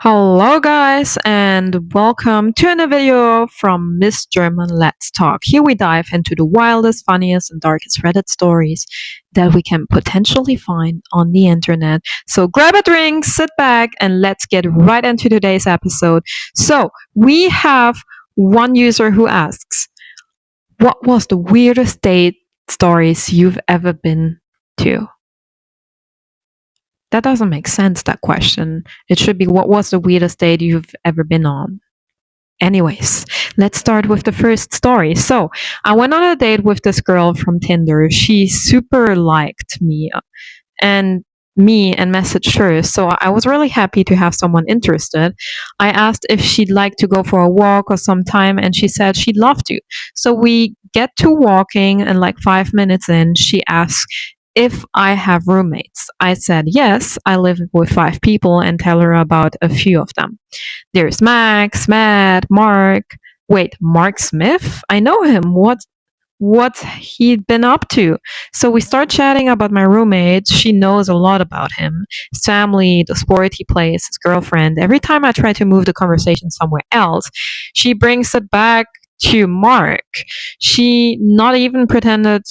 Hello guys and welcome to another video from Miss German Let's Talk. Here we dive into the wildest, funniest and darkest Reddit stories that we can potentially find on the internet. So grab a drink, sit back and let's get right into today's episode. So we have one user who asks, what was the weirdest date stories you've ever been to? That doesn't make sense, that question. It should be, what was the weirdest date you've ever been on? Anyways, let's start with the first story. So, I went on a date with this girl from Tinder. She super liked me and messaged her. So I was really happy to have someone interested. I asked if she'd like to go for a walk or some time, and she said she'd love to. So we get to walking, and like 5 minutes in, she asked if I have roommates. I said yes, I live with 5 people, and tell her about a few of them. There's Max, Matt, Mark. Wait, Mark Smith? I know him. What he'd been up to. So we start chatting about my roommate. She knows a lot about him, his family, the sport he plays, his girlfriend. Every time I try to move the conversation somewhere else, she brings it back to Mark. She not even pretended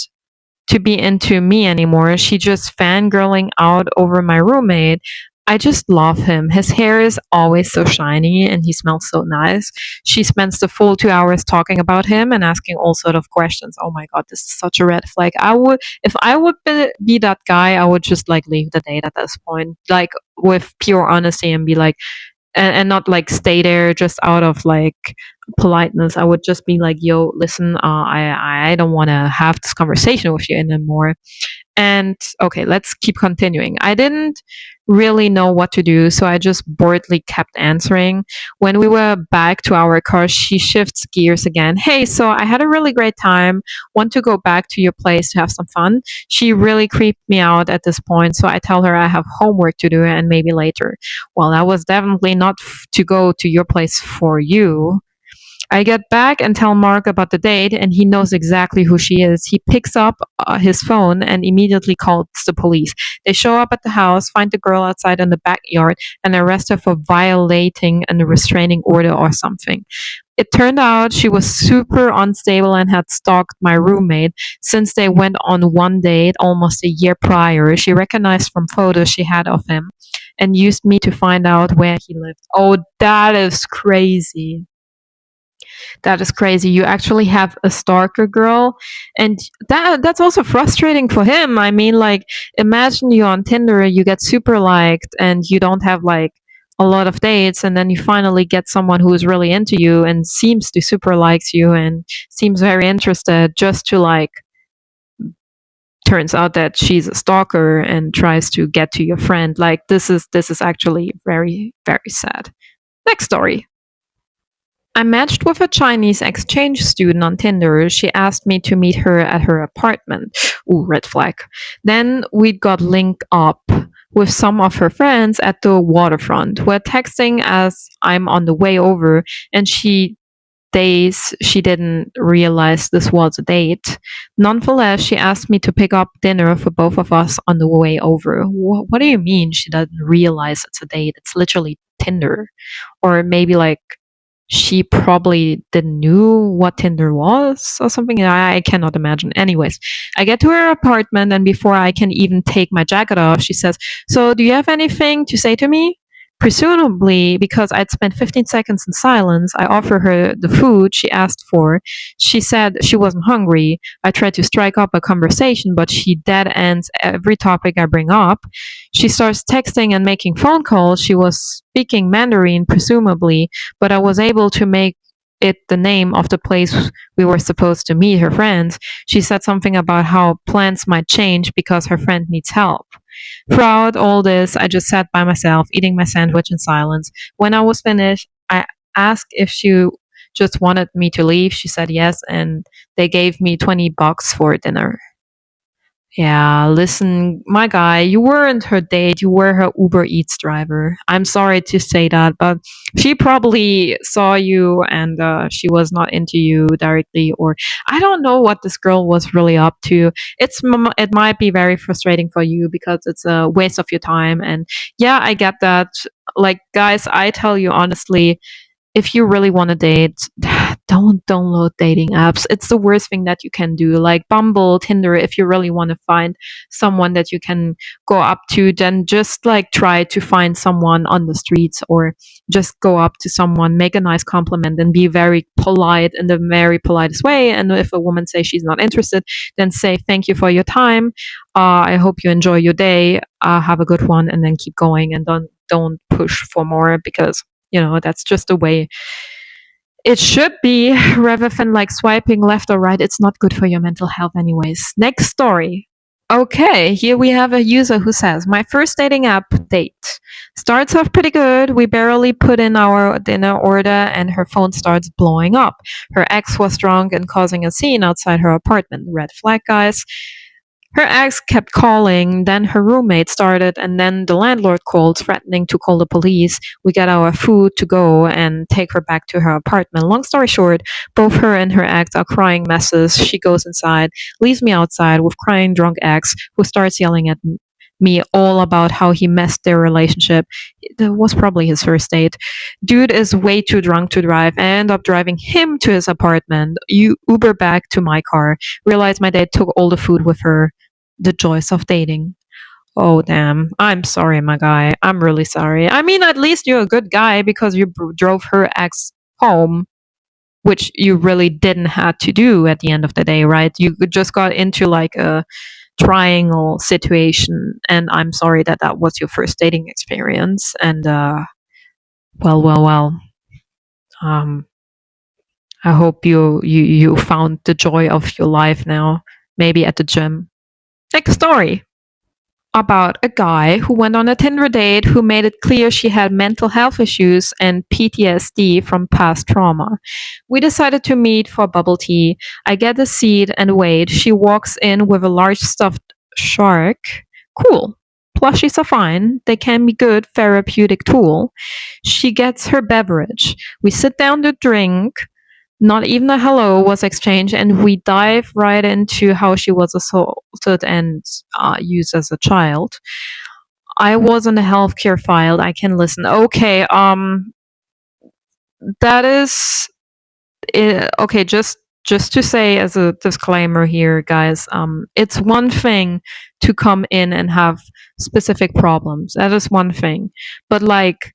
to be into me anymore. She just fangirling out over my roommate. I just love him. His hair is always so shiny and he smells so nice. She spends the full 2 hours talking about him and asking all sort of questions. Oh my god, this is such a red flag. If I would be that guy, I would just like leave the date at this point, like with pure honesty and be like, and not like stay there just out of like politeness. I would just be like, yo, listen, I don't want to have this conversation with you anymore. And okay, let's keep continuing. I didn't really know what to do, so I just boredly kept answering. When we were back to our car, she shifts gears again. Hey, so I had a really great time. Want to go back to your place to have some fun? She really creeped me out at this point, so I tell her I have homework to do and maybe later. Well, that was definitely not to go to your place for you. I get back and tell Mark about the date, and he knows exactly who she is. He picks up his phone and immediately calls the police. They show up at the house, find the girl outside in the backyard, and arrest her for violating a restraining order or something. It turned out she was super unstable and had stalked my roommate since they went on one date almost a year prior. She recognized from photos she had of him and used me to find out where he lived. Oh, that is crazy. That is crazy. You actually have a stalker girl, and that's also frustrating for him. I mean, like, imagine you on Tinder, you get super liked, and you don't have like a lot of dates, and then you finally get someone who is really into you and seems to super likes you and seems very interested, just to like turns out that she's a stalker and tries to get to your friend. Like, this is actually very very sad. Next story. I matched with a Chinese exchange student on Tinder. She asked me to meet her at her apartment. Ooh, red flag. Then we got linked up with some of her friends at the waterfront. We're texting as I'm on the way over, and she didn't realize this was a date. Nonetheless, she asked me to pick up dinner for both of us on the way over. What do you mean she doesn't realize it's a date? It's literally Tinder. Or maybe like she probably didn't knew what Tinder was or something. I cannot imagine. Anyways, I get to her apartment, and before I can even take my jacket off, she says, "So, do you have anything to say to me?" Presumably, because I'd spent 15 seconds in silence, I offer her the food she asked for. She said she wasn't hungry. I tried to strike up a conversation, but she dead ends every topic I bring up. She starts texting and making phone calls. She was speaking Mandarin, presumably, but I was able to make it the name of the place we were supposed to meet her friends. She said something about how plans might change because her friend needs help. Throughout all this, I just sat by myself, eating my sandwich in silence. When I was finished, I asked if she just wanted me to leave. She said yes, and they gave me $20 for dinner. Yeah, listen, my guy, you weren't her date, you were her Uber Eats driver. I'm sorry to say that, but she probably saw you and she was not into you directly, or I don't know what this girl was really up to. It might be very frustrating for you because it's a waste of your time, and yeah, I get that. Like, guys, I tell you honestly, if you really want to date, don't download dating apps. It's the worst thing that you can do. Like Bumble, Tinder, if you really want to find someone that you can go up to, then just like try to find someone on the streets, or just go up to someone, make a nice compliment, and be very polite in the very politest way. And if a woman says she's not interested, then say thank you for your time. I hope you enjoy your day. Have a good one, and then keep going, and don't push for more, because that's just the way it should be, rather than like swiping left or right. It's not good for your mental health anyways. Next story. Okay, here we have a user who says, my first dating app date starts off pretty good. We barely put in our dinner order and her phone starts blowing up. Her ex was drunk and causing a scene outside her apartment. Red flag, guys. Her ex kept calling, then her roommate started, and then the landlord called, threatening to call the police. We get our food to go and take her back to her apartment. Long story short, both her and her ex are crying messes. She goes inside, leaves me outside with crying drunk ex, who starts yelling at me all about how he messed their relationship. That was probably his first date. Dude is way too drunk to drive. I end up driving him to his apartment. Uber back to my car. Realized my date took all the food with her. The joys of dating. Oh, damn. I'm sorry, my guy. I'm really sorry. I mean, at least you're a good guy because you drove her ex home, which you really didn't have to do at the end of the day, right? You just got into like a triangle situation, and I'm sorry that that was your first dating experience. And, well. Um, I hope you found the joy of your life now, maybe at the gym. Next story. About a guy who went on a Tinder date who made it clear she had mental health issues and PTSD from past trauma. We decided to meet for bubble tea. I get a seat and wait. She walks in with a large stuffed shark. Cool. Plushies are fine. They can be good therapeutic tool. She gets her beverage. We sit down to drink. Not even a hello was exchanged, and we dive right into how she was assaulted and used as a child. I was on the healthcare file. I can listen. Okay, that is it. Okay. Just to say as a disclaimer here, guys, it's one thing to come in and have specific problems. That is one thing, but like,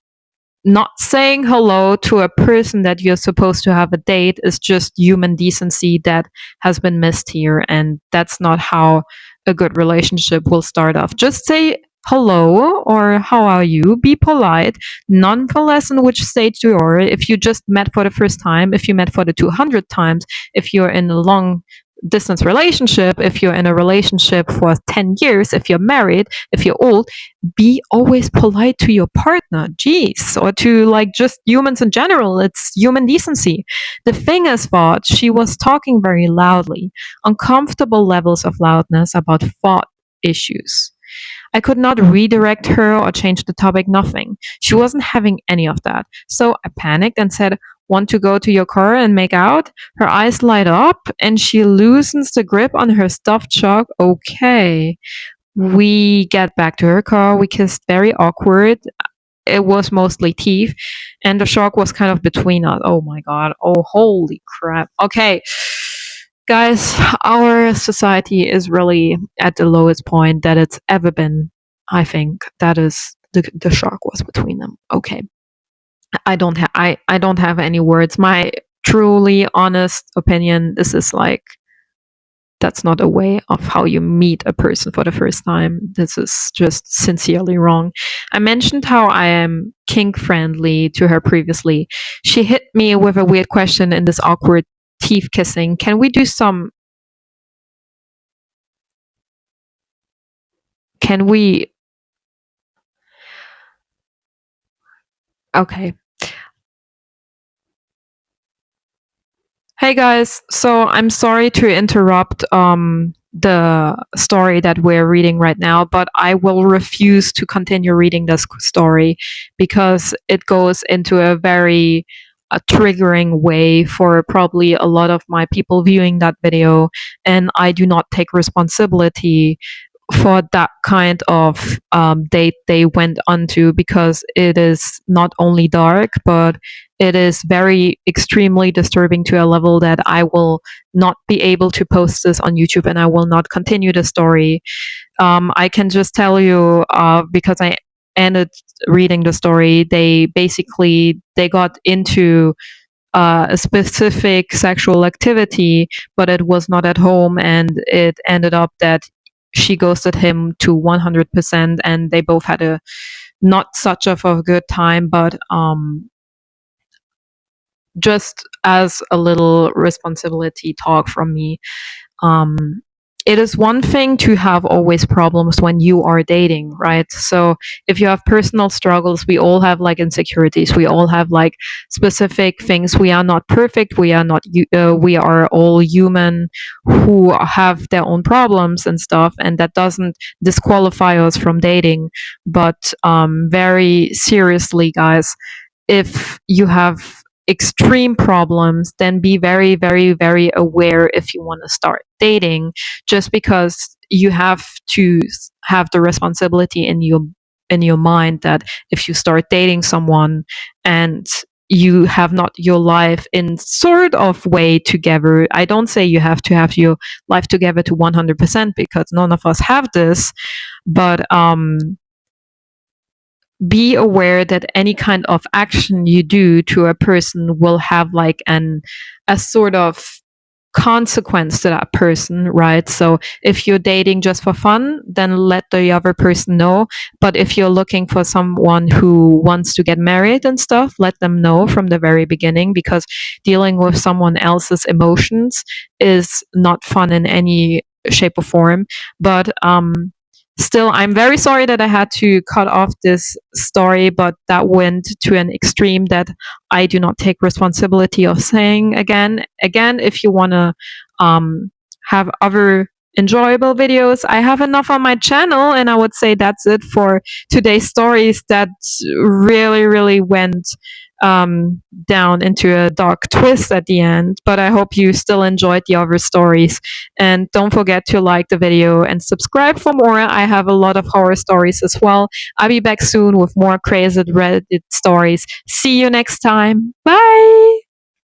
not saying hello to a person that you're supposed to have a date is just human decency that has been missed here, and that's not how a good relationship will start off. Just say hello or how are you, be polite, nonetheless in which stage you are. If you just met for the first time, if you met for the 200th times, if you're in a long distance relationship, if you're in a relationship for 10 years, if you're married, if you're old, be always polite to your partner. Jeez. Or to like just humans in general. It's human decency. The thing is, thought she was talking very loudly, uncomfortable levels of loudness about thought issues. I could not redirect her or change the topic, nothing. She wasn't having any of that. So I panicked and said, want to go to your car and make out? Her eyes light up and she loosens the grip on her stuffed shark. Okay. We get back to her car. We kissed, very awkward. It was mostly teeth, and the shark was kind of between us. Oh my god. Oh, holy crap. Okay. Guys, our society is really at the lowest point that it's ever been. I think that is the shark was between them. Okay. I don't have any words. My truly honest opinion, this is like, that's not a way of how you meet a person for the first time. This is just sincerely wrong. I mentioned how I am kink friendly to her previously. She hit me with a weird question in this awkward teeth kissing. Can we do some? Can we? Okay. Hey guys, so I'm sorry to interrupt the story that we're reading right now, but I will refuse to continue reading this story because it goes into a very triggering way for probably a lot of my people viewing that video, and I do not take responsibility for that kind of date they went onto, because it is not only dark, but it is very extremely disturbing to a level that I will not be able to post this on YouTube, and I will not continue the story. I can just tell you, because I ended reading the story, they got into a specific sexual activity, but it was not at home, and it ended up that she ghosted him to 100%, and they both had a not such of a good time. But just as a little responsibility talk from me, um, it is one thing to have always problems when you are dating, right? So if you have personal struggles, we all have like insecurities. We all have like specific things. We are not perfect. We are not. We are all human who have their own problems and stuff, and that doesn't disqualify us from dating. But very seriously, guys, if you have extreme problems, then be very, very, very aware if you want to start dating, just because you have to have the responsibility in your mind that if you start dating someone and you have not your life in sort of way together. I don't say you have to have your life together to 100%, because none of us have this, but be aware that any kind of action you do to a person will have like a sort of consequence to that person, right? So if you're dating just for fun, then let the other person know. But if you're looking for someone who wants to get married and stuff, let them know from the very beginning, because dealing with someone else's emotions is not fun in any shape or form. But still, I'm very sorry that I had to cut off this story, but that went to an extreme that I do not take responsibility of saying again. Again, if you want to have other enjoyable videos, I have enough on my channel, and I would say that's it for today's stories that really, really went down into a dark twist at the end. But I hope you still enjoyed the other stories. And don't forget to like the video and subscribe for more. I have a lot of horror stories as well. I'll be back soon with more crazy Reddit stories. See you next time. Bye!